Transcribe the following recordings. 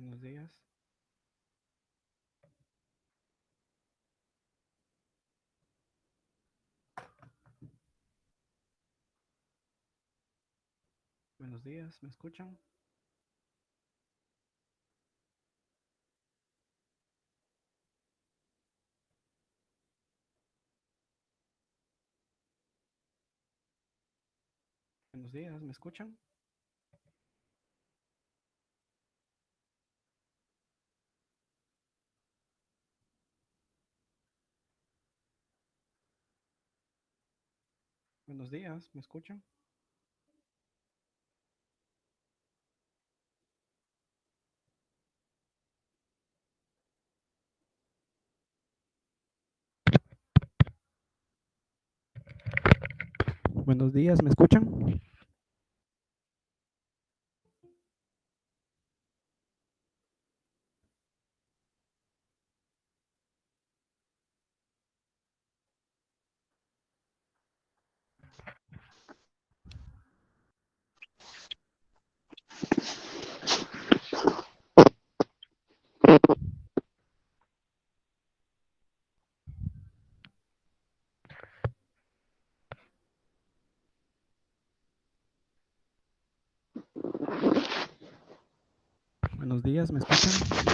Buenos días. Buenos días, ¿me escuchan? Buenos días, ¿me escuchan? Buenos días, ¿me escuchan? Buenos días, ¿me escuchan? Buenos días, ¿me escuchan?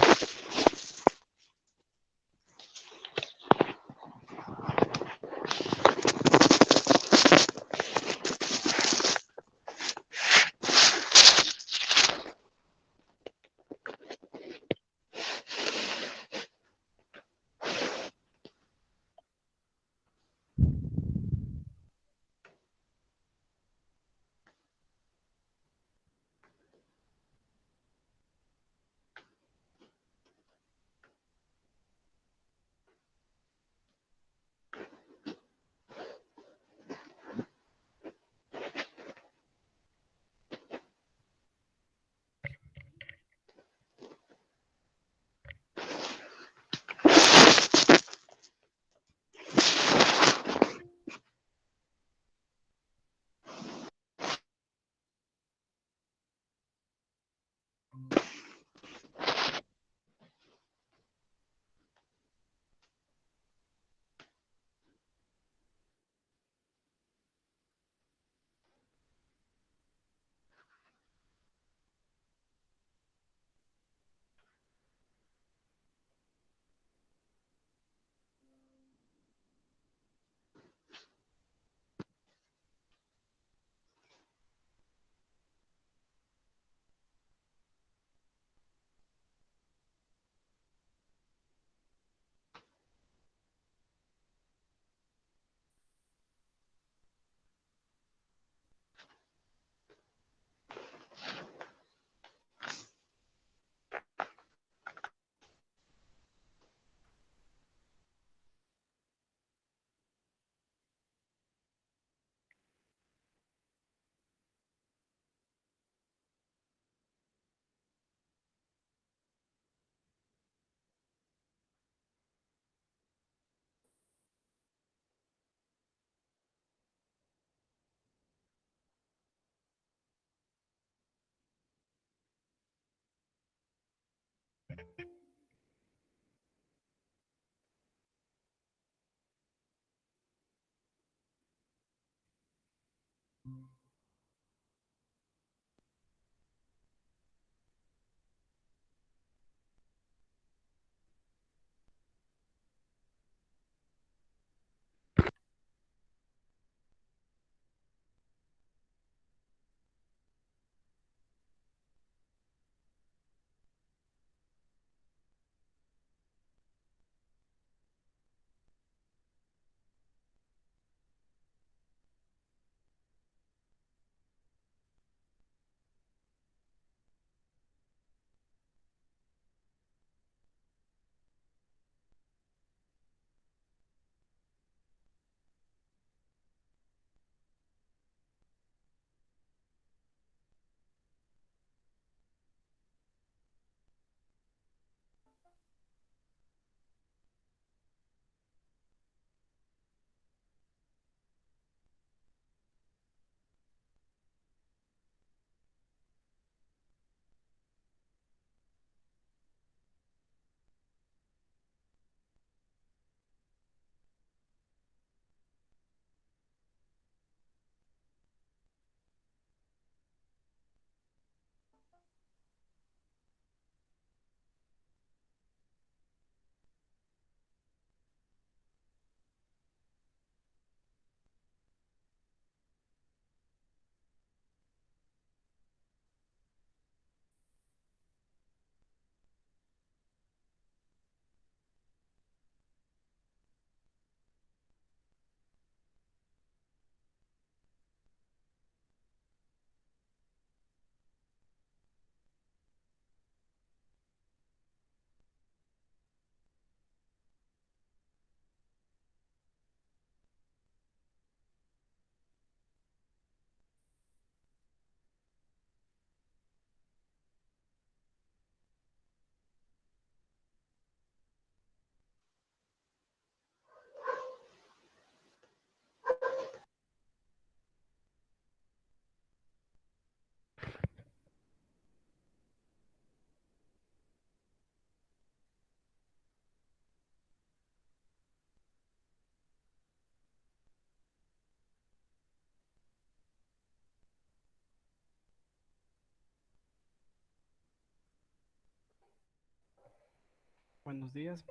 Buenos días,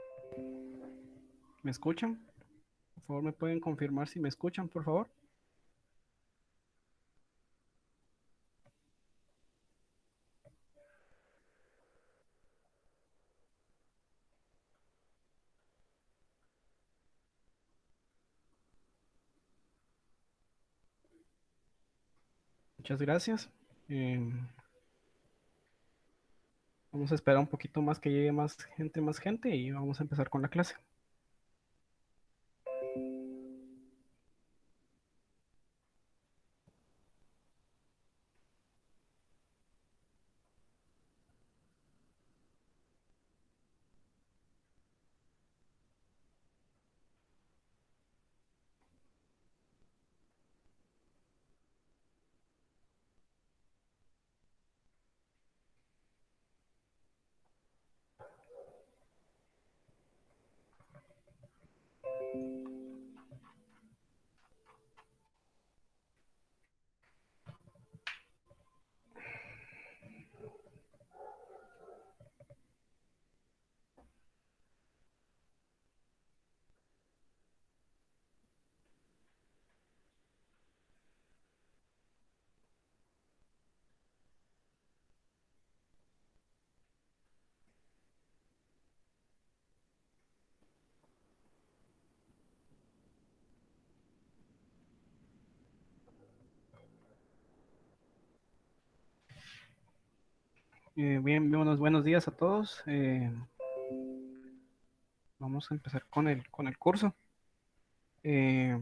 ¿me escuchan? Por favor, ¿me pueden confirmar si me escuchan, por favor? Muchas gracias. Em, Vamos a esperar un poquito más que llegue más gente y vamos a empezar con la clase. Bien, buenos días a todos. Vamos a empezar con el curso. Eh,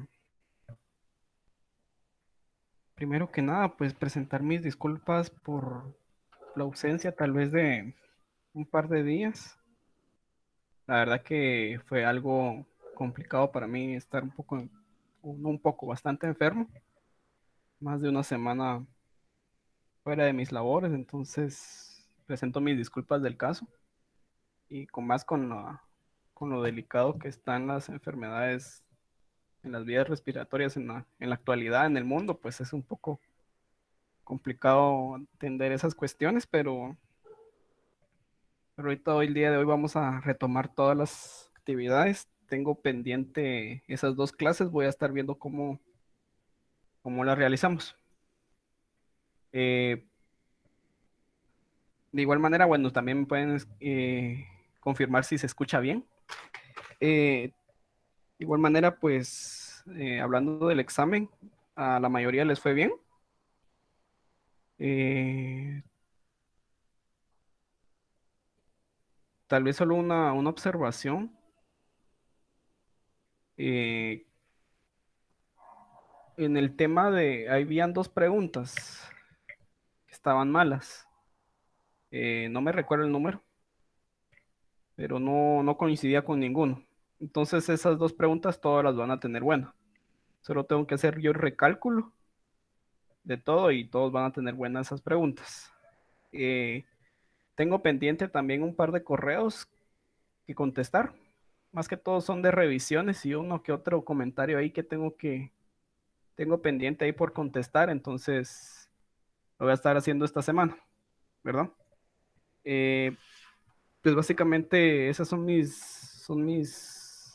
Primero que nada, pues presentar mis disculpas por la ausencia tal vez de un par de días. La verdad que fue algo complicado para mí estar no un poco, bastante enfermo, más de una semana fuera de mis labores, entonces presento mis disculpas del caso y con más con lo delicado que están las enfermedades en las vías respiratorias en la actualidad en el mundo, pues es un poco complicado entender esas cuestiones, pero ahorita hoy, el día de hoy, vamos a retomar todas las actividades. Tengo pendiente esas dos clases, voy a estar viendo cómo las realizamos. Eh, de igual manera, bueno, también me pueden confirmar si se escucha bien. De igual manera, pues, hablando del examen, a la mayoría les fue bien. Eh, Tal vez solo una observación. Eh, en el tema habían dos preguntas que estaban malas. No me recuerdo el número, pero no coincidía con ninguno. Entonces esas dos preguntas todas las van a tener buena. Solo tengo que hacer yo el recálculo de todo y todos van a tener buenas esas preguntas. Eh, Tengo pendiente también un par de correos que contestar. Más que todo son de revisiones y uno que otro comentario ahí que tengo pendiente ahí por contestar. Entonces lo voy a estar haciendo esta semana, ¿verdad? Eh, pues básicamente esas son mis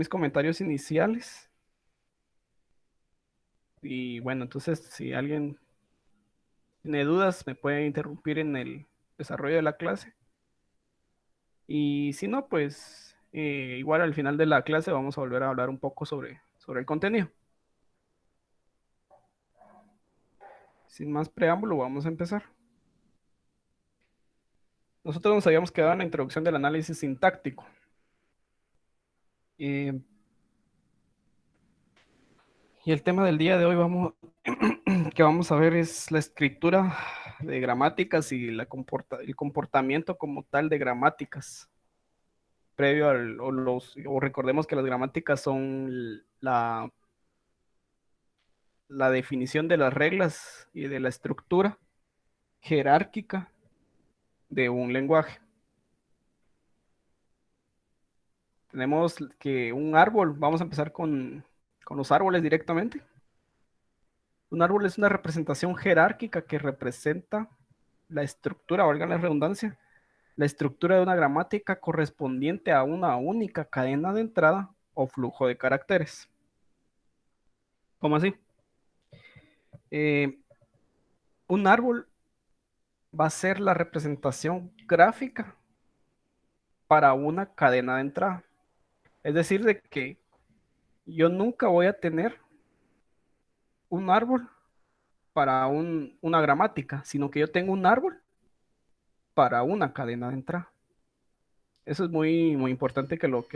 comentarios iniciales. Y bueno, entonces si alguien tiene dudas, me puede interrumpir en el desarrollo de la clase. Y si no, pues igual al final de la clase vamos a volver a hablar un poco sobre el contenido. Sin más preámbulo, vamos a empezar. Nosotros nos habíamos quedado en la introducción del análisis sintáctico. Eh, y el tema del día de hoy que vamos a ver es la escritura de gramáticas y el comportamiento como tal de gramáticas. Previo o recordemos que las gramáticas son la definición de las reglas y de la estructura jerárquica de un lenguaje. Tenemos que un árbol, vamos a empezar con los árboles directamente. Un árbol es una representación jerárquica que representa la estructura, valga la redundancia, la estructura de una gramática correspondiente a una única cadena de entrada o flujo de caracteres. ¿Cómo así? Eh, un árbol va a ser la representación gráfica para una cadena de entrada. Es decir, de que yo nunca voy a tener un árbol para una gramática, sino que yo tengo un árbol para una cadena de entrada. Eso es muy, muy importante que lo,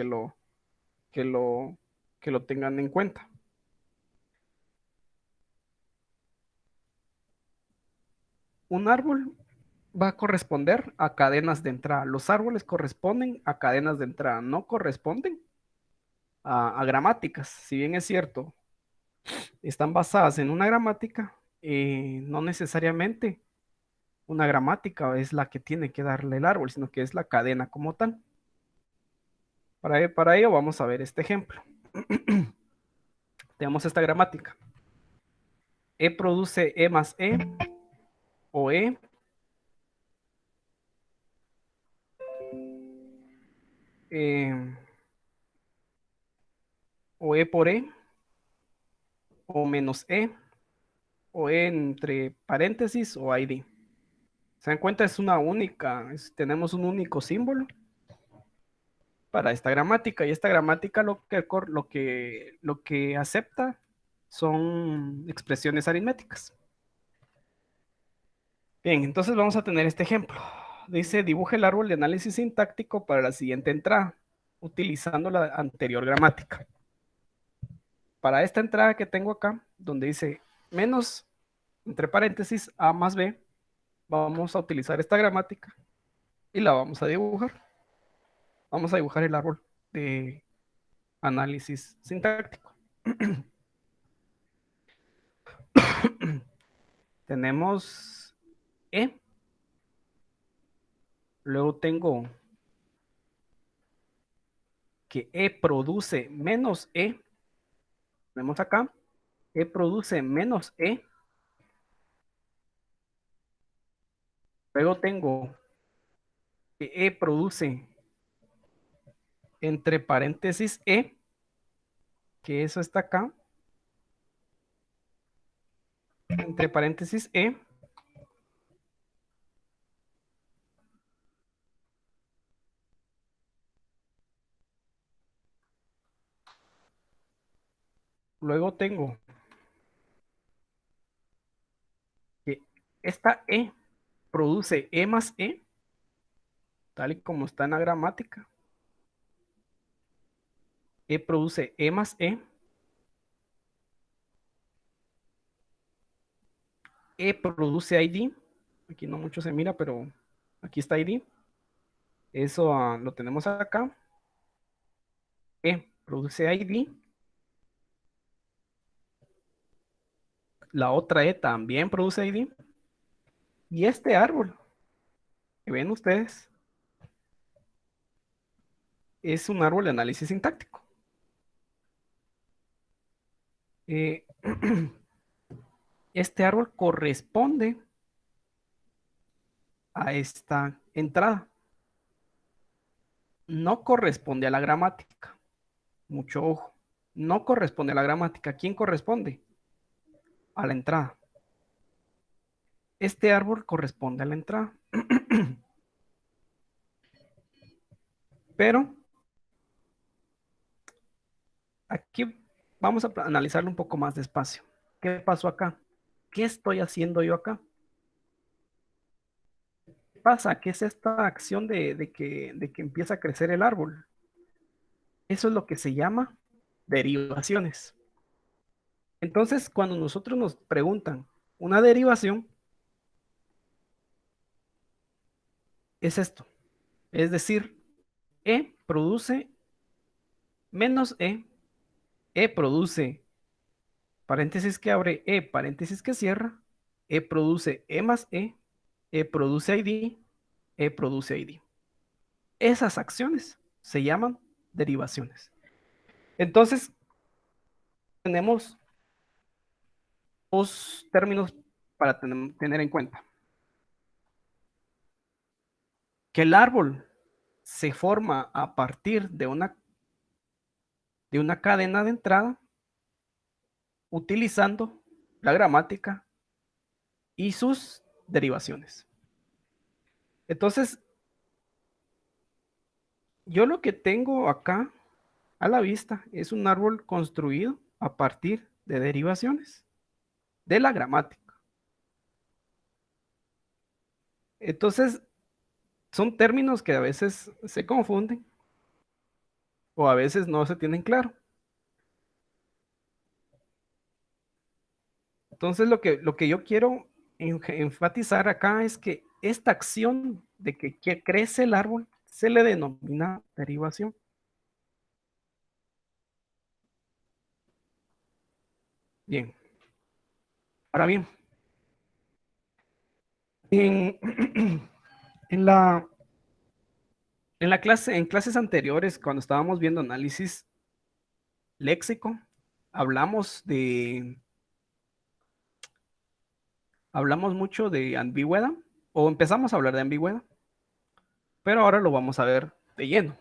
que lo tengan en cuenta. Un árbol va a corresponder a cadenas de entrada. Los árboles corresponden a cadenas de entrada, no corresponden a gramáticas. Si bien es cierto, están basadas en una gramática, no necesariamente una gramática es la que tiene que darle el árbol, sino que es la cadena como tal. Para ello vamos a ver este ejemplo. Tenemos esta gramática. E produce E más E o eh, o E por E o menos E o E entre paréntesis o ID. Se dan cuenta, es una única, tenemos un único símbolo para esta gramática y esta gramática lo que acepta son expresiones aritméticas. Bien, entonces vamos a tener este ejemplo. Dice, dibuja el árbol de análisis sintáctico para la siguiente entrada, utilizando la anterior gramática. Para esta entrada que tengo acá, donde dice menos, entre paréntesis, A más B, vamos a utilizar esta gramática y la vamos a dibujar. Vamos a dibujar el árbol de análisis sintáctico. Tenemos E, luego tengo que E produce menos E, vemos acá, E produce menos E, luego tengo que E produce entre paréntesis E, que eso está acá, entre paréntesis E, luego tengo que esta E produce E más E, tal y como está en la gramática. E produce E más E. E produce ID. Aquí no mucho se mira, pero aquí está ID. Eso lo tenemos acá. E produce ID. La otra E también produce ID. Y este árbol que ven ustedes es un árbol de análisis sintáctico. Eh, este árbol corresponde a esta entrada. No corresponde a la gramática. Mucho ojo. No corresponde a la gramática. ¿Quién corresponde? A la entrada. Este árbol corresponde a la entrada. Pero aquí vamos a analizarlo un poco más despacio. ¿Qué pasó acá? ¿Qué estoy haciendo yo acá? ¿Qué pasa? ¿Qué es esta acción de que empieza a crecer el árbol? Eso es lo que se llama derivaciones. Entonces, cuando nosotros nos preguntan una derivación, es esto. Es decir, E produce menos E produce paréntesis que abre, paréntesis que cierra, E produce E más E produce ID, E produce ID. Esas acciones se llaman derivaciones. Entonces, tenemos dos términos para tener en cuenta. que el árbol se forma a partir de una cadena de entrada utilizando la gramática y sus derivaciones. Entonces, yo lo que tengo acá a la vista es un árbol construido a partir de derivaciones de la gramática. Entonces, son términos que a veces se confunden o a veces no se tienen claro. Entonces, lo que yo quiero enfatizar acá es que esta acción de que crece el árbol se le denomina derivación. Bien, ahora bien, en, en la, en clases anteriores, cuando estábamos viendo análisis léxico, hablamos hablamos mucho de ambigüedad, o empezamos a hablar de ambigüedad, pero ahora lo vamos a ver de lleno.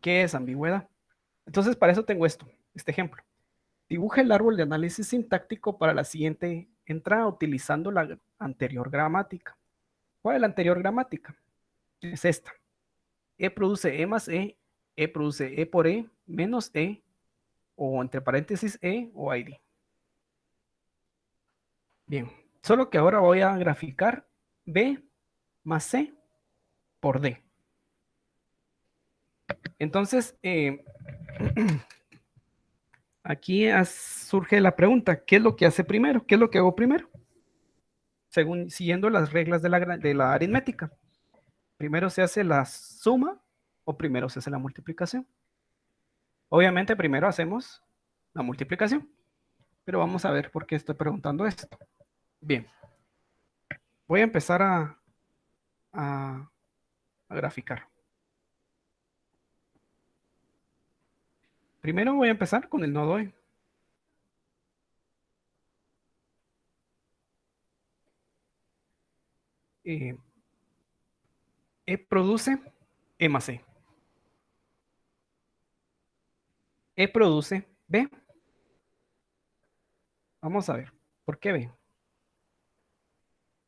¿Qué es ambigüedad? Entonces, para eso tengo este ejemplo. Dibuja el árbol de análisis sintáctico para la siguiente entrada utilizando la anterior gramática. ¿Cuál es la anterior gramática? Es esta. E produce E más E produce E por E, menos E, o entre paréntesis E o ID. Bien, solo que ahora voy a graficar B más C por D. Entonces, aquí surge la pregunta, ¿qué es lo que hace primero? ¿Qué es lo que hago primero? Siguiendo las reglas de la aritmética. Primero se hace la suma o primero se hace la multiplicación. Obviamente primero hacemos la multiplicación, pero vamos a ver por qué estoy preguntando esto. Bien, voy a empezar a graficar. Primero voy a empezar con el nodo E. Eh, E produce E más E. E produce B. Vamos a ver, ¿por qué B?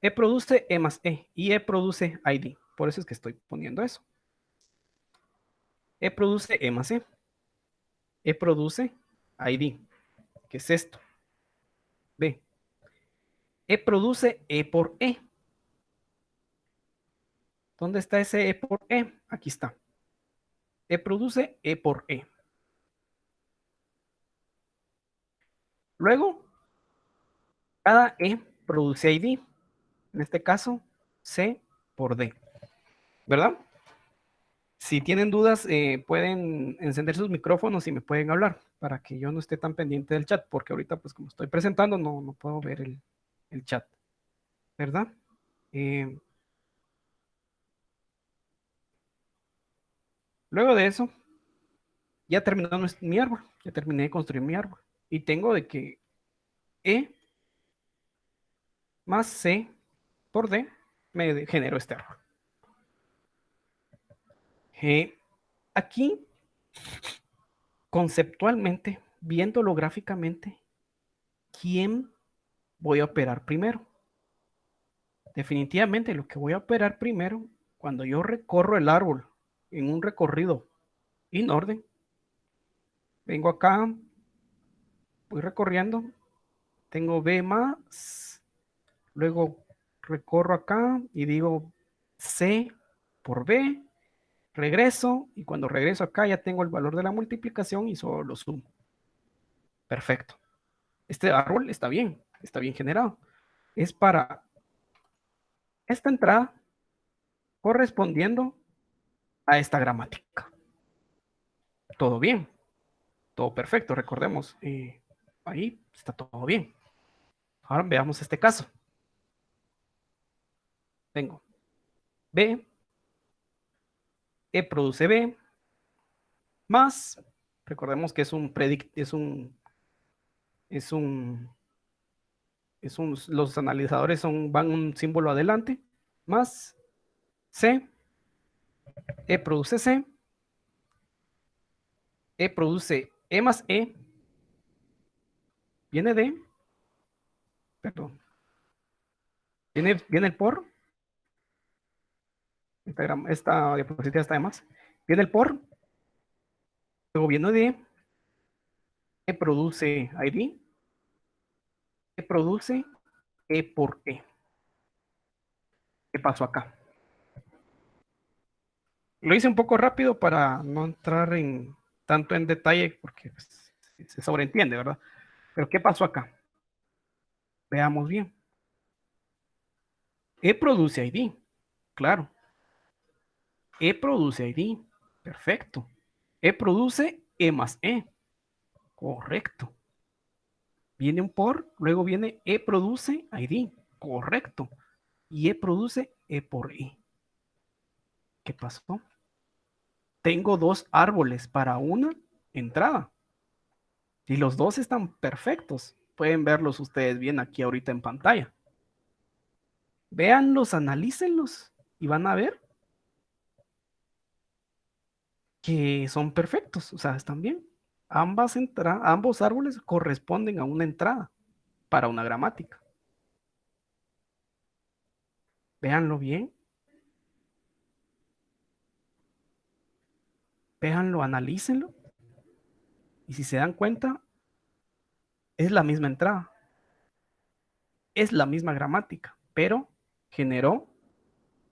E produce E más E y E produce ID. Por eso es que estoy poniendo eso. E produce E más E. E produce ID. ¿Qué es esto? B. E produce E por E. ¿Dónde está ese E por E? Aquí está. E produce E por E. Luego, cada E produce ID. En este caso, C por D. ¿Verdad? Si tienen dudas, pueden encender sus micrófonos y me pueden hablar para que yo no esté tan pendiente del chat, porque ahorita, pues como estoy presentando, no puedo ver el chat, ¿verdad? Eh, Luego de eso, ya terminó mi árbol, ya terminé de construir mi árbol. Y tengo de que E más C por D me generó este árbol. Aquí, conceptualmente, viéndolo gráficamente, ¿quién voy a operar primero? Definitivamente lo que voy a operar primero, cuando yo recorro el árbol en un recorrido en orden, vengo acá, voy recorriendo, tengo B más, luego recorro acá y digo C por B, regreso y cuando regreso acá ya tengo el valor de la multiplicación y solo lo sumo. Perfecto. Este árbol está bien generado. Es para esta entrada correspondiendo a esta gramática. Todo bien, todo perfecto, recordemos. Ahí está todo bien. Ahora veamos este caso. Tengo B, E produce B, más, recordemos que es un predict, es un, los analizadores van un símbolo adelante, más C E produce C. E produce E más E. Viene de, perdón, viene el por. Esta diapositiva está de más. Viene el por. Luego viene de. E produce ID. E produce E por E. ¿Qué pasó acá? Lo hice un poco rápido para no entrar tanto en detalle porque pues, se sobreentiende, ¿verdad? Pero ¿qué pasó acá? Veamos bien. E produce ID, claro. E produce ID, perfecto. E produce E más E, correcto. Viene un por, luego viene E produce ID, correcto. Y E produce E por E. ¿Qué pasó? Tengo dos árboles para una entrada. Y los dos están perfectos. Pueden verlos ustedes bien aquí ahorita en pantalla. Véanlos, analícenlos y van a ver que son perfectos, o sea, están bien. Ambos árboles corresponden a una entrada para una gramática. Véanlo bien, véanlo, analícenlo. Y si se dan cuenta, es la misma entrada, es la misma gramática, pero generó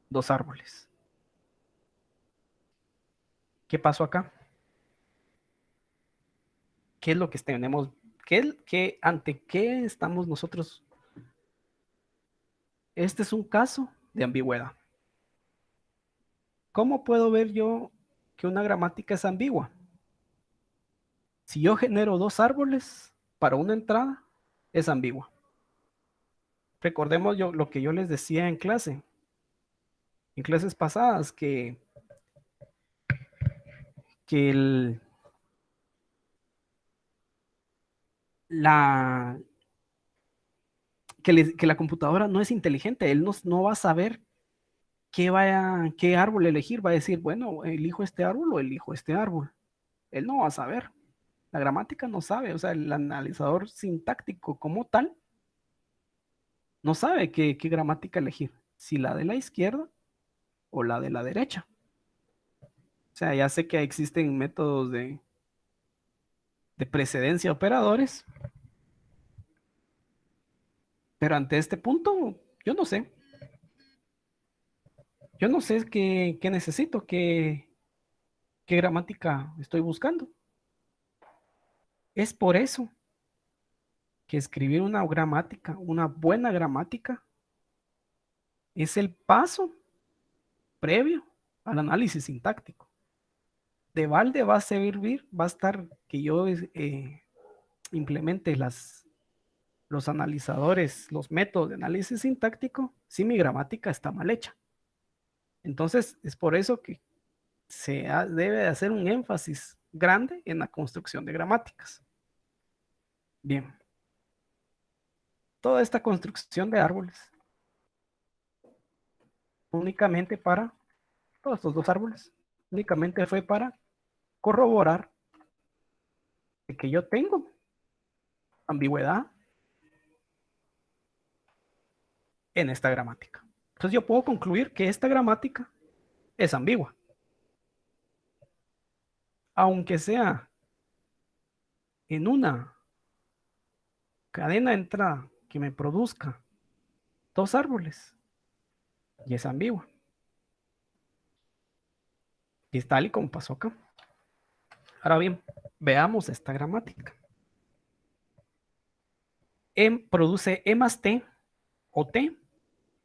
dos árboles. ¿Qué pasó acá? ¿Qué es lo que tenemos? ¿Ante qué estamos nosotros? Este es un caso de ambigüedad. ¿Cómo puedo ver yo que una gramática es ambigua? Si yo genero dos árboles para una entrada, es ambigua. Recordemos lo que yo les decía en clases pasadas, que, el, la, que la computadora no es inteligente, él no va a saber qué árbol elegir, va a decir, bueno, elijo este árbol o elijo este árbol. Él no va a saber. La gramática no sabe, o sea, el analizador sintáctico como tal no sabe qué gramática elegir, si la de la izquierda o la de la derecha. O sea, ya sé que existen métodos de precedencia operadores, pero ante este punto, yo no sé. Yo no sé qué necesito, qué gramática estoy buscando. Es por eso que escribir una gramática, una buena gramática, es el paso previo al análisis sintáctico. De balde va a servir, va a estar que yo implemente los analizadores, los métodos de análisis sintáctico, si mi gramática está mal hecha. Entonces, es por eso que debe de hacer un énfasis grande en la construcción de gramáticas. Bien, toda esta construcción de árboles únicamente para, todos estos dos árboles, únicamente fue para corroborar que yo tengo ambigüedad en esta gramática. Entonces yo puedo concluir que esta gramática es ambigua, aunque sea en una cadena de entrada que me produzca dos árboles, y es ambigua. Y es tal y como pasó acá. Ahora bien, veamos esta gramática. E produce E más T o T.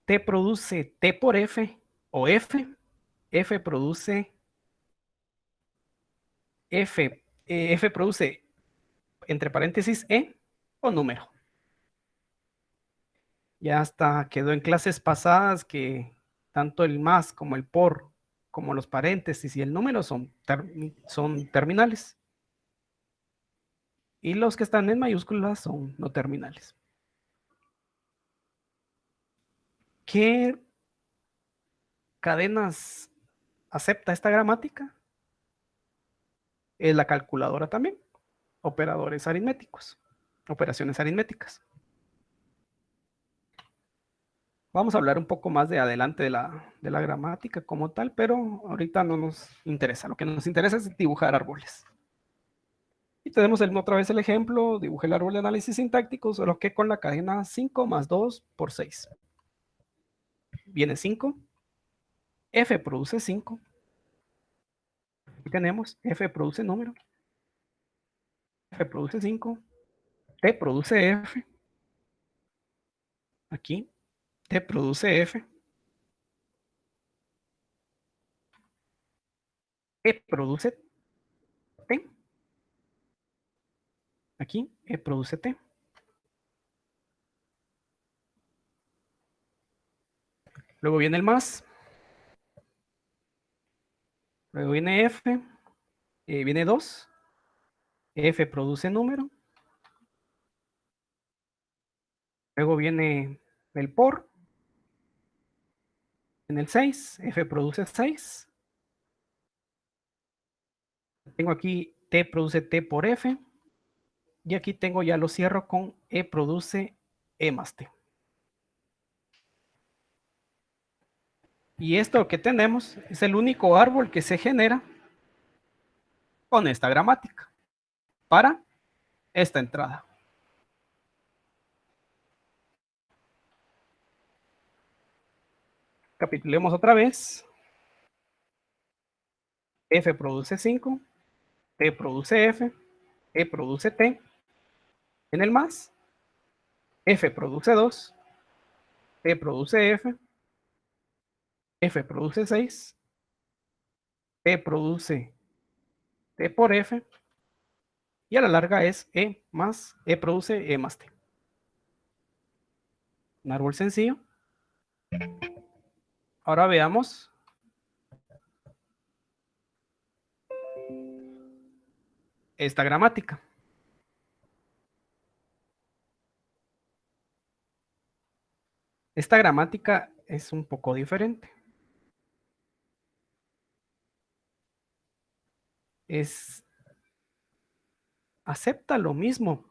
T produce T por F o F. F produce F. F produce entre paréntesis E o número. Ya hasta quedó en clases pasadas que tanto el más como el por, como los paréntesis y el número son terminales. Y los que están en mayúsculas son no terminales. ¿Qué cadenas acepta esta gramática es la calculadora también. Operadores aritméticos, operaciones aritméticas. Vamos a hablar un poco más de adelante de la gramática como tal, pero ahorita no nos interesa. Lo que nos interesa es dibujar árboles. Y tenemos otra vez el ejemplo, dibujé el árbol de análisis sintáctico, solo que con la cadena 5 más 2 por 6. Viene 5, F produce 5, aquí tenemos F produce número, F produce 5, T produce F, aquí, T produce F, E produce T, aquí, E produce T. Luego viene el más, luego viene F, viene 2, F produce número, luego viene el por, en el 6, F produce 6, tengo aquí T produce T por F, y aquí tengo ya lo cierro con E produce E más T. Y esto que tenemos es el único árbol que se genera con esta gramática para esta entrada. Capitulemos otra vez. F produce 5, T produce F, E produce T. En el más, F produce 2, T produce F, F produce 6, T produce T por F, y a la larga es E más, E produce E más T. Un árbol sencillo. Ahora veamos esta gramática. Esta gramática es un poco diferente. Acepta lo mismo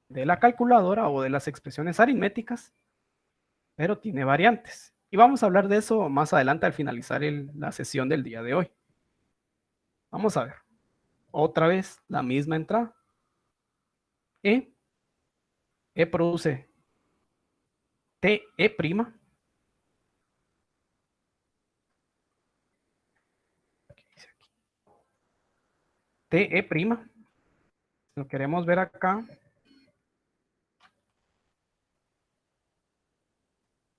de la calculadora o de las expresiones aritméticas, pero tiene variantes. Y vamos a hablar de eso más adelante al finalizar la sesión del día de hoy. Vamos a ver. Otra vez la misma entrada. E produce TE'. TE'. Lo queremos ver acá.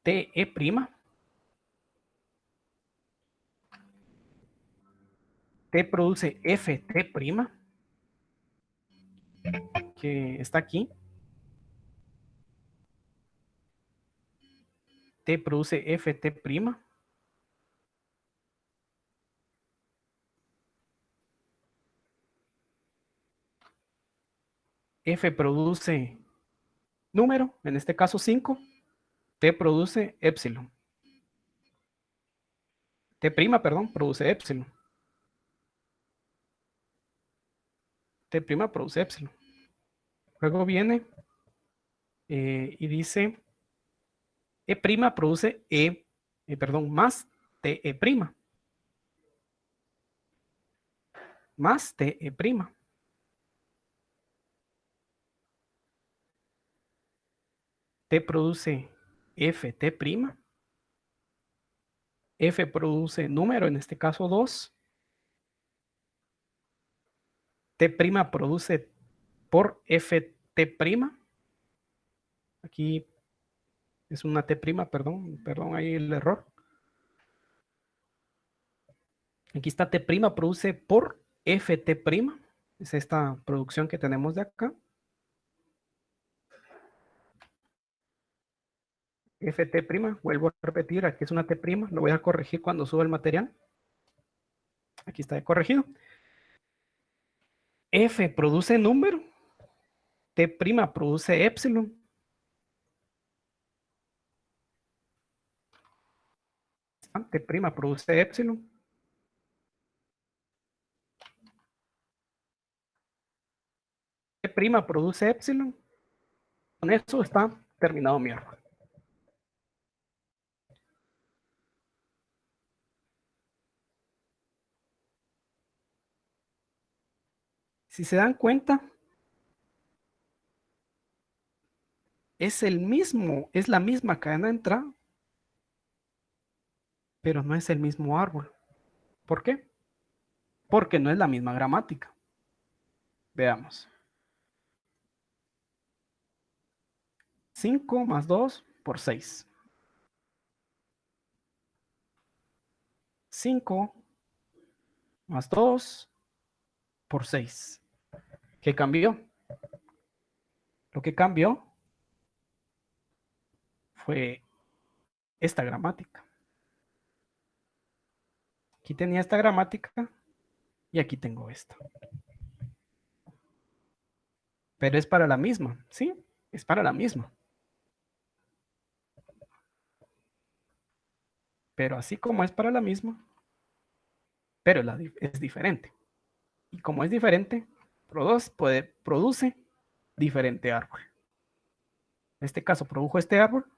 TE'. T produce FT', que está aquí. T produce FT'. F produce número, en este caso 5. T produce epsilon. T', perdón, produce epsilon. T' produce epsilon. Luego viene y dice E' produce perdón, más TE'. Más TE'. T produce FT'. F produce número, en este caso 2. T' produce por FT'. Aquí es una T', perdón, ahí el error. Aquí está T' produce por FT'. Es esta producción que tenemos de acá. FT', vuelvo a repetir, aquí es una T', lo voy a corregir cuando suba el material. Aquí está corregido. F produce número, T' produce epsilon. T' produce epsilon. prima produce épsilon. Con eso está terminado mi árbol. Si se dan cuenta, es la misma cadena de entrada, pero no es el mismo árbol. ¿Por qué? Porque no es la misma gramática. Veamos. 5 más 2 por 6. 5 más 2 por 6. ¿Qué cambió? Lo que cambió fue esta gramática. Aquí tenía esta gramática y aquí tengo esta. Pero es para la misma, ¿sí? Es para la misma. Pero así como es para la misma, pero es diferente. Y como es diferente, produce diferente árbol. En este caso produjo este árbol.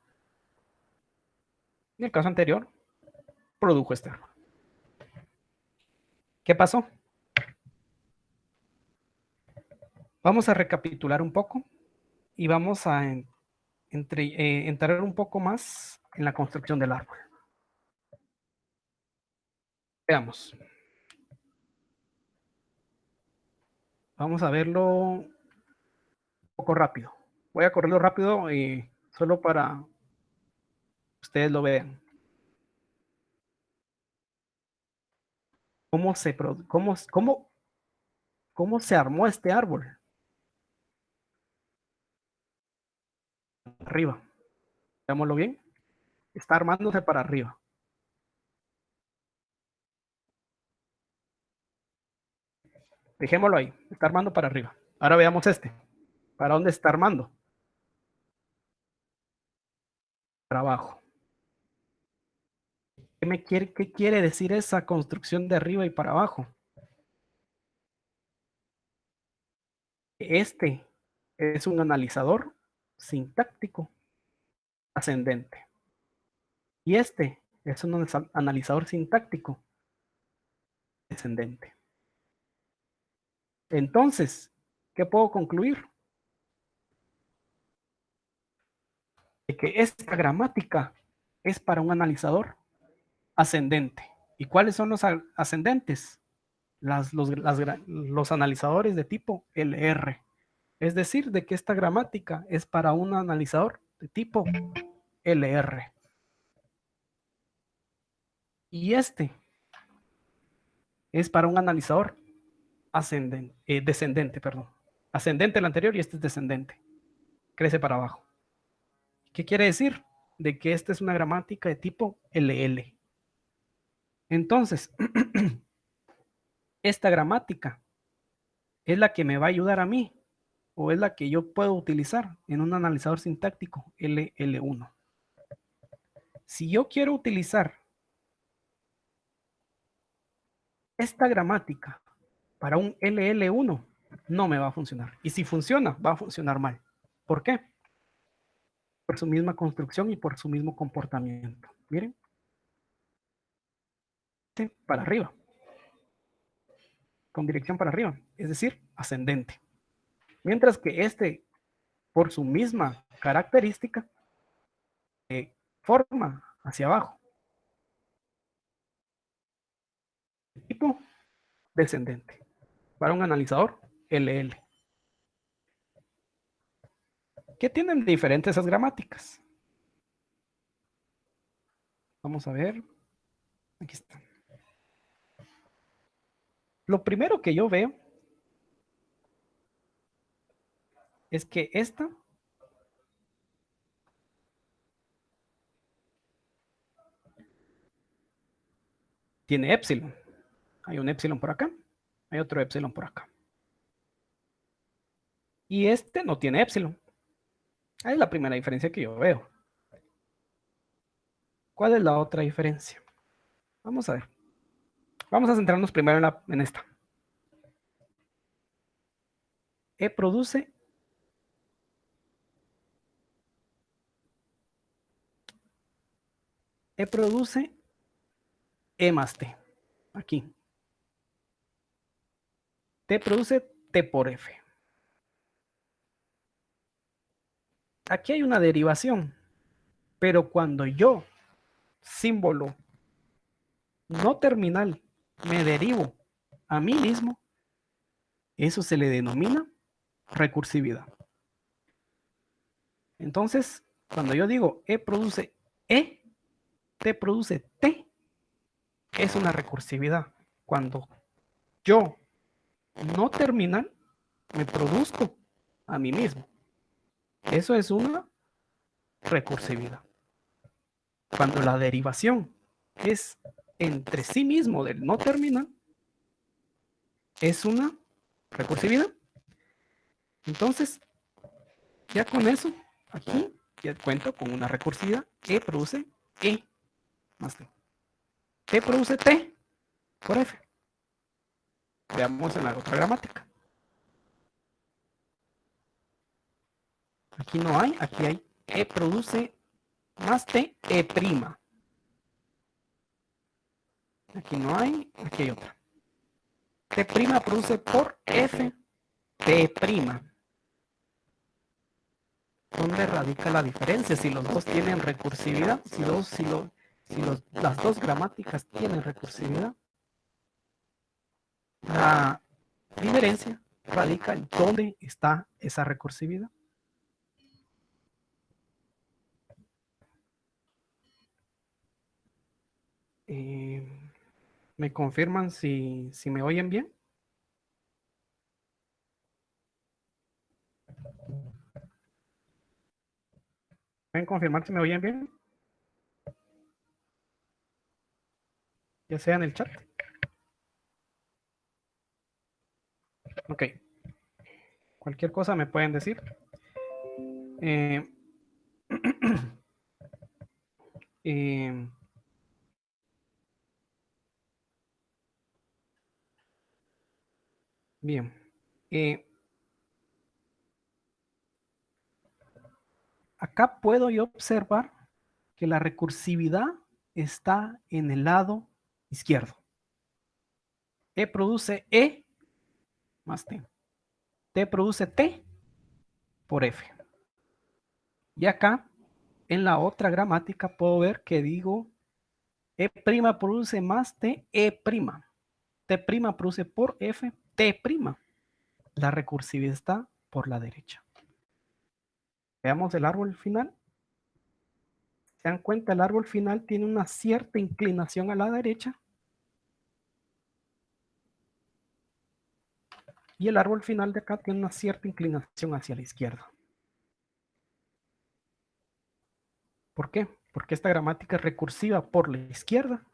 En el caso anterior, produjo este árbol. ¿Qué pasó? Vamos a recapitular un poco y vamos a entrar un poco más en la construcción del árbol. Veamos. Vamos a verlo un poco rápido. Voy a correrlo rápido solo para que ustedes lo vean. ¿Cómo se armó este árbol? Arriba. Veámoslo bien. Está armándose para arriba. Dejémoslo ahí. Está armando para arriba. Ahora veamos este. ¿Para dónde está armando? Para abajo. ¿Qué quiere decir esa construcción de arriba y para abajo? Este es un analizador sintáctico ascendente. Y este es un analizador sintáctico descendente. Entonces, ¿qué puedo concluir? De que esta gramática es para un analizador ascendente. ¿Y cuáles son los ascendentes? Los analizadores de tipo LR. Es decir, de que esta gramática es para un analizador de tipo LR. Y este es para un analizador descendente, perdón. Ascendente el anterior y este es descendente. Crece para abajo. ¿Qué quiere decir? De que esta es una gramática de tipo LL. Entonces, esta gramática es la que me va a ayudar a mí o es la que yo puedo utilizar en un analizador sintáctico LL1. Si yo quiero utilizar esta gramática para un LL1, no me va a funcionar. Y si funciona, va a funcionar mal. ¿Por qué? Por su misma construcción y por su mismo comportamiento. Miren, para arriba, con dirección para arriba, es decir, ascendente. Mientras que este, por su misma característica, forma hacia abajo, tipo descendente, para un analizador LL. ¿Qué tienen de diferente esas gramáticas? Vamos a ver. Aquí está. Lo primero que yo veo es que esta tiene épsilon. Hay un épsilon por acá, hay otro épsilon por acá. Y este no tiene épsilon. Ahí es la primera diferencia que yo veo. ¿Cuál es la otra diferencia? Vamos a ver. Vamos a centrarnos primero en esta. E produce E más T. Aquí. T produce T por F. Aquí hay una derivación, pero cuando yo, símbolo no terminal, me derivo a mí mismo, eso se le denomina recursividad. Entonces, cuando yo digo E produce E, T produce T, es una recursividad. Cuando yo, no terminal, me produzco a mí mismo. Eso es una recursividad. Cuando la derivación es entre sí mismo del no terminal, es una recursividad. Entonces, ya con eso, aquí ya cuento con una recursividad. E produce E más T. T produce T por F. Veamos en la otra gramática. Aquí no hay, aquí hay E produce más T, E prima. Aquí no hay, aquí hay otra. T prima produce por F, T prima. ¿Dónde radica la diferencia? Si los dos tienen recursividad, las dos gramáticas tienen recursividad. La diferencia radica en dónde está esa recursividad. ¿Me confirman si me oyen bien? ¿Pueden confirmar si me oyen bien? Ya sea en el chat. Ok. Cualquier cosa me pueden decir. Eh, eh, bien. Acá puedo yo observar que la recursividad está en el lado izquierdo. E produce E más T. T produce T por F. Y acá, en la otra gramática, puedo ver que digo E' produce más T, E'. T' produce por F, T'. La recursividad está por la derecha. Veamos el árbol final. ¿Se dan cuenta? El árbol final tiene una cierta inclinación a la derecha. Y el árbol final de acá tiene una cierta inclinación hacia la izquierda. ¿Por qué? Porque esta gramática es recursiva por la izquierda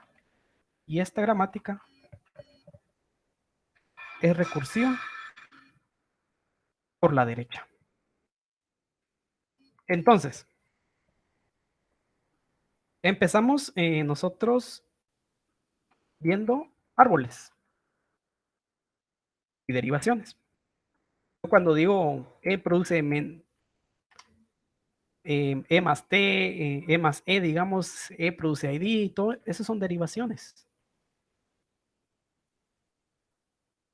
y esta gramática es recursiva por la derecha. Entonces, empezamos nosotros viendo árboles y derivaciones. Cuando digo E produce E más T, E más E, digamos, E produce ID y todo, esas son derivaciones.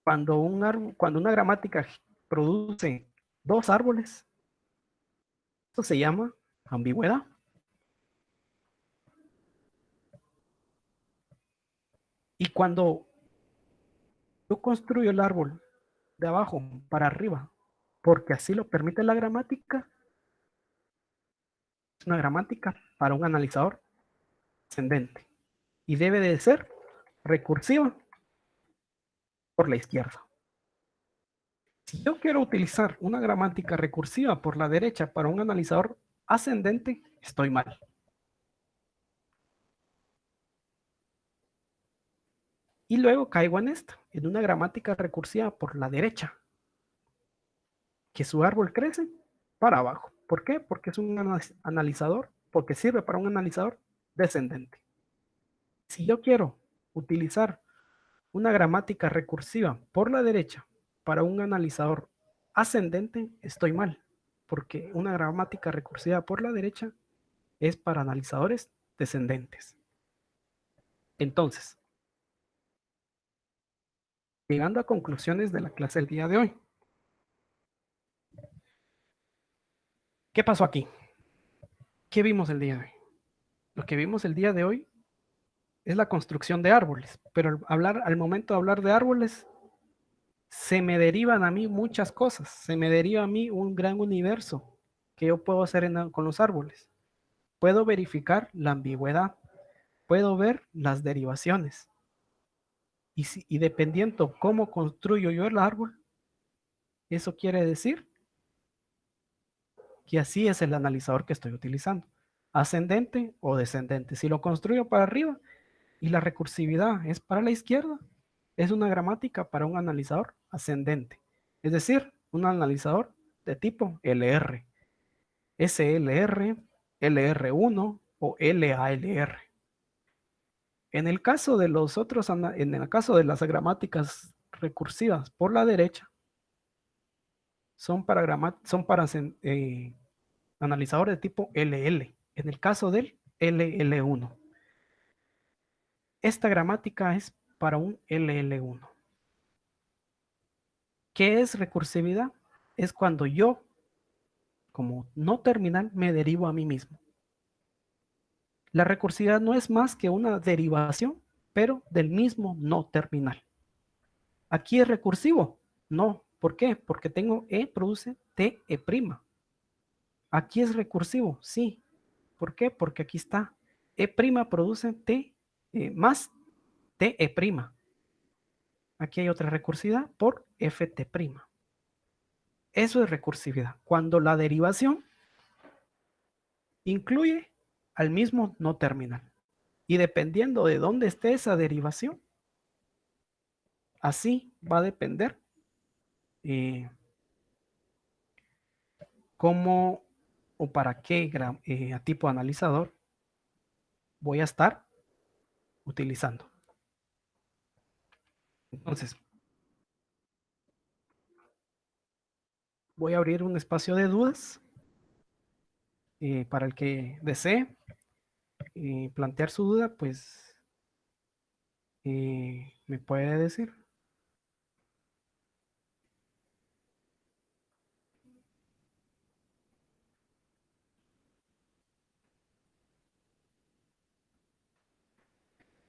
Cuando una gramática produce dos árboles, eso se llama ambigüedad. Y cuando yo construyo el árbol de abajo para arriba, porque así lo permite la gramática, es una gramática para un analizador ascendente y debe de ser recursiva por la izquierda. Si yo quiero utilizar una gramática recursiva por la derecha para un analizador ascendente, estoy mal. Y luego caigo en esta, en una gramática recursiva por la derecha, que su árbol crece para abajo. ¿Por qué? Porque es un analizador, porque sirve para un analizador descendente. Si yo quiero utilizar una gramática recursiva por la derecha para un analizador Ascendente, estoy mal, porque una gramática recursiva por la derecha es para analizadores descendentes. Entonces, llegando a conclusiones de la clase del día de hoy. ¿Qué pasó aquí? ¿Qué vimos el día de hoy? Lo que vimos el día de hoy es la construcción de árboles, pero al momento de hablar de árboles, se me derivan a mí muchas cosas, se me deriva a mí un gran universo que yo puedo hacer con los árboles. Puedo verificar la ambigüedad, puedo ver las derivaciones. Y dependiendo cómo construyo yo el árbol, eso quiere decir que así es el analizador que estoy utilizando, ascendente o descendente. Si lo construyo para arriba y la recursividad es para la izquierda, es una gramática para un analizador ascendente, es decir, un analizador de tipo LR, SLR, LR1 o LALR. En el caso de los otros, en el caso de las gramáticas recursivas por la derecha, son para analizadores de tipo LL. En el caso del LL1. Esta gramática es para un LL1. ¿Qué es recursividad? Es cuando yo, como no terminal, me derivo a mí mismo. La recursividad no es más que una derivación, pero del mismo no terminal. ¿Aquí es recursivo? No. ¿Por qué? Porque tengo E produce TE'. ¿Aquí es recursivo? Sí. ¿Por qué? Porque aquí está E' produce T más TE'. Aquí hay otra recursividad por FT'. Eso es recursividad. Cuando la derivación incluye al mismo no terminal. Y dependiendo de dónde esté esa derivación, así va a depender eh, cómo o para qué tipo de analizador voy a estar utilizando. Entonces, voy a abrir un espacio de dudas para el que desee plantear su duda, pues me puede decir.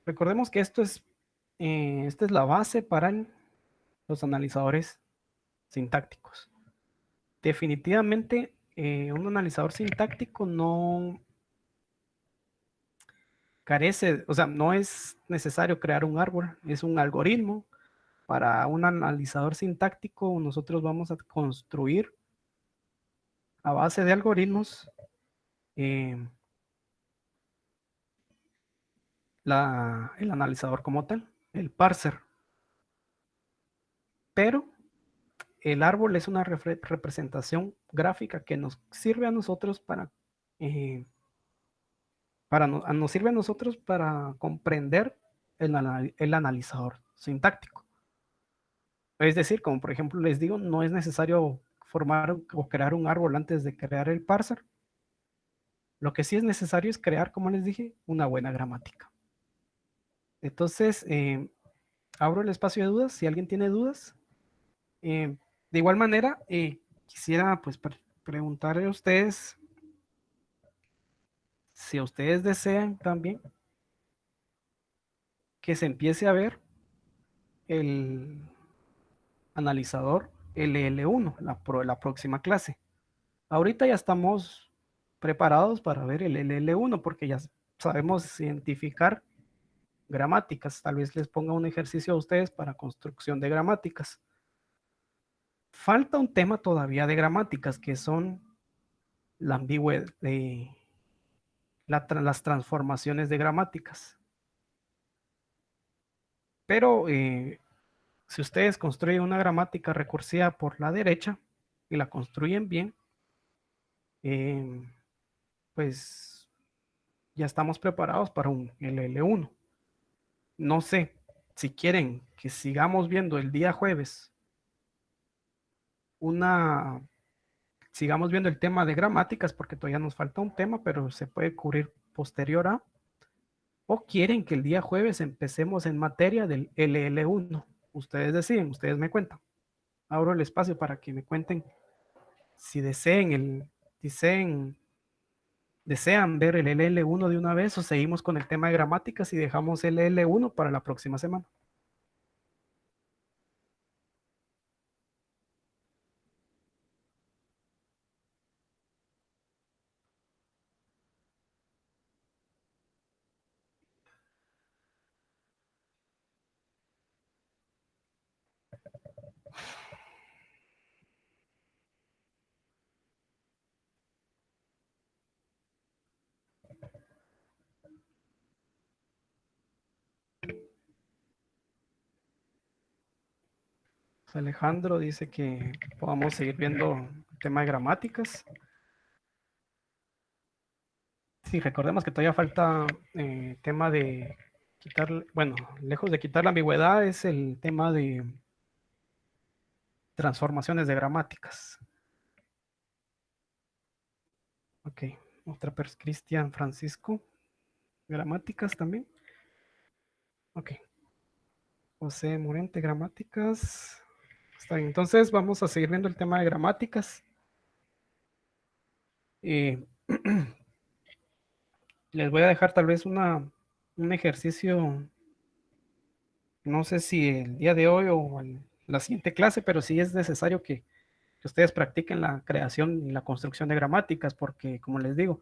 Recordemos que esta es la base para los analizadores sintácticos. Definitivamente, un analizador sintáctico no carece, o sea, no es necesario crear un árbol, es un algoritmo. Para un analizador sintáctico, nosotros vamos a construir a base de algoritmos eh, el analizador como tal, el parser. Pero el árbol es una representación gráfica que nos sirve a nosotros nos sirve a nosotros para comprender el analizador sintáctico. Es decir, como por ejemplo les digo, no es necesario formar o crear un árbol antes de crear el parser. Lo que sí es necesario es crear, como les dije, una buena gramática. Entonces, abro el espacio de dudas. Si alguien tiene dudas, de igual manera, quisiera pues preguntarle a ustedes si ustedes desean también que se empiece a ver el analizador LL1, la próxima clase. Ahorita ya estamos preparados para ver el LL1 porque ya sabemos identificar gramáticas. Tal vez les ponga un ejercicio a ustedes para construcción de gramáticas. Falta un tema todavía de gramáticas que son la ambigüedad, las transformaciones de gramáticas. Pero si ustedes construyen una gramática recursiva por la derecha y la construyen bien, eh, pues ya estamos preparados para un LL1. No sé si quieren que sigamos viendo el día jueves sigamos viendo el tema de gramáticas porque todavía nos falta un tema, pero se puede cubrir posterior a, o quieren que el día jueves empecemos en materia del LL1. Ustedes deciden, ustedes me cuentan. Abro el espacio para que me cuenten si desean ver el LL1 de una vez o seguimos con el tema de gramáticas y dejamos el LL1 para la próxima semana. Alejandro dice que podamos seguir viendo el tema de gramáticas. Sí, recordemos que todavía falta tema de quitar, bueno, lejos de quitar la ambigüedad, es el tema de transformaciones de gramáticas. Ok, otra Cristian Francisco, gramáticas también. Ok, José Morente, gramáticas. Está bien, entonces vamos a seguir viendo el tema de gramáticas. Eh, les voy a dejar tal vez un ejercicio, no sé si el día de hoy o la siguiente clase, pero sí es necesario que ustedes practiquen la creación y la construcción de gramáticas, porque como les digo,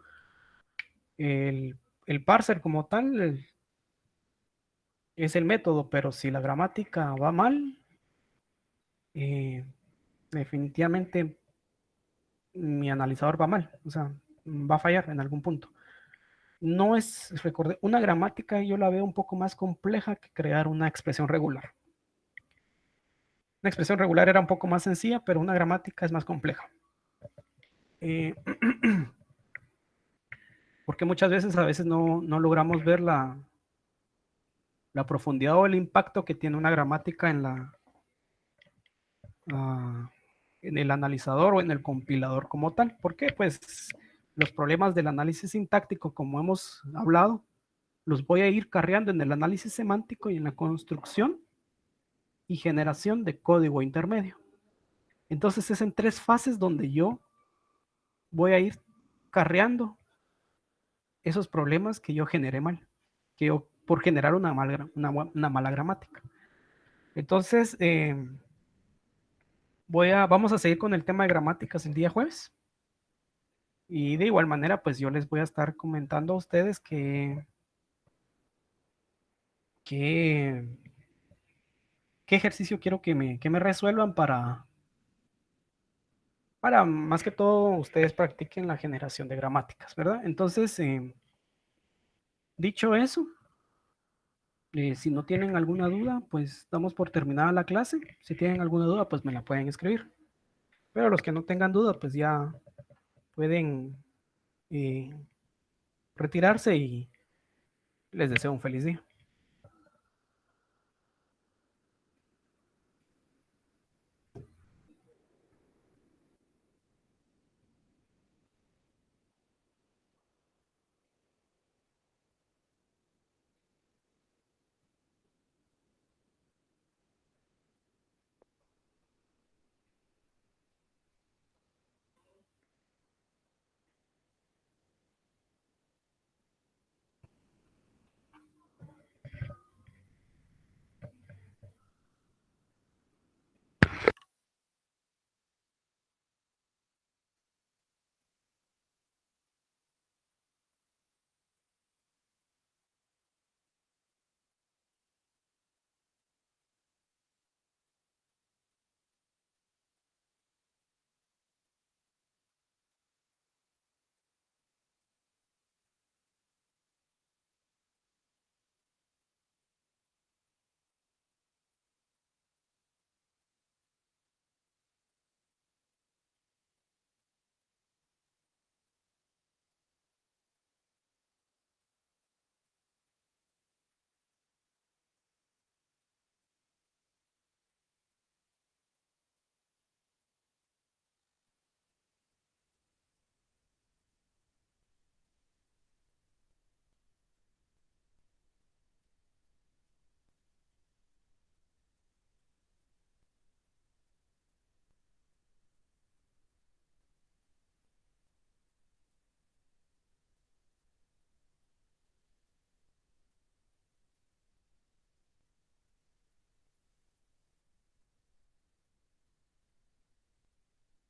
el, el parser como tal es el método, pero si la gramática va mal, eh, definitivamente mi analizador va mal, o sea, va a fallar en algún punto. No es, recordé, una gramática yo la veo un poco más compleja que crear una expresión regular. Una expresión regular era un poco más sencilla, pero una gramática es más compleja. Eh, porque muchas veces, a veces no logramos ver la profundidad o el impacto que tiene una gramática en el analizador o en el compilador como tal. ¿Por qué? Pues los problemas del análisis sintáctico, como hemos hablado, los voy a ir carreando en el análisis semántico y en la construcción y generación de código intermedio. Entonces es en tres fases donde yo voy a ir carreando esos problemas que yo generé mal, que yo por generar una mala gramática. Entonces, vamos a seguir con el tema de gramáticas el día jueves. Y de igual manera, pues yo les voy a estar comentando a ustedes qué ejercicio quiero que me resuelvan para más que todo ustedes practiquen la generación de gramáticas, ¿verdad? Entonces, dicho eso, si no tienen alguna duda, pues damos por terminada la clase. Si tienen alguna duda, pues me la pueden escribir. Pero los que no tengan duda, pues ya pueden retirarse y les deseo un feliz día.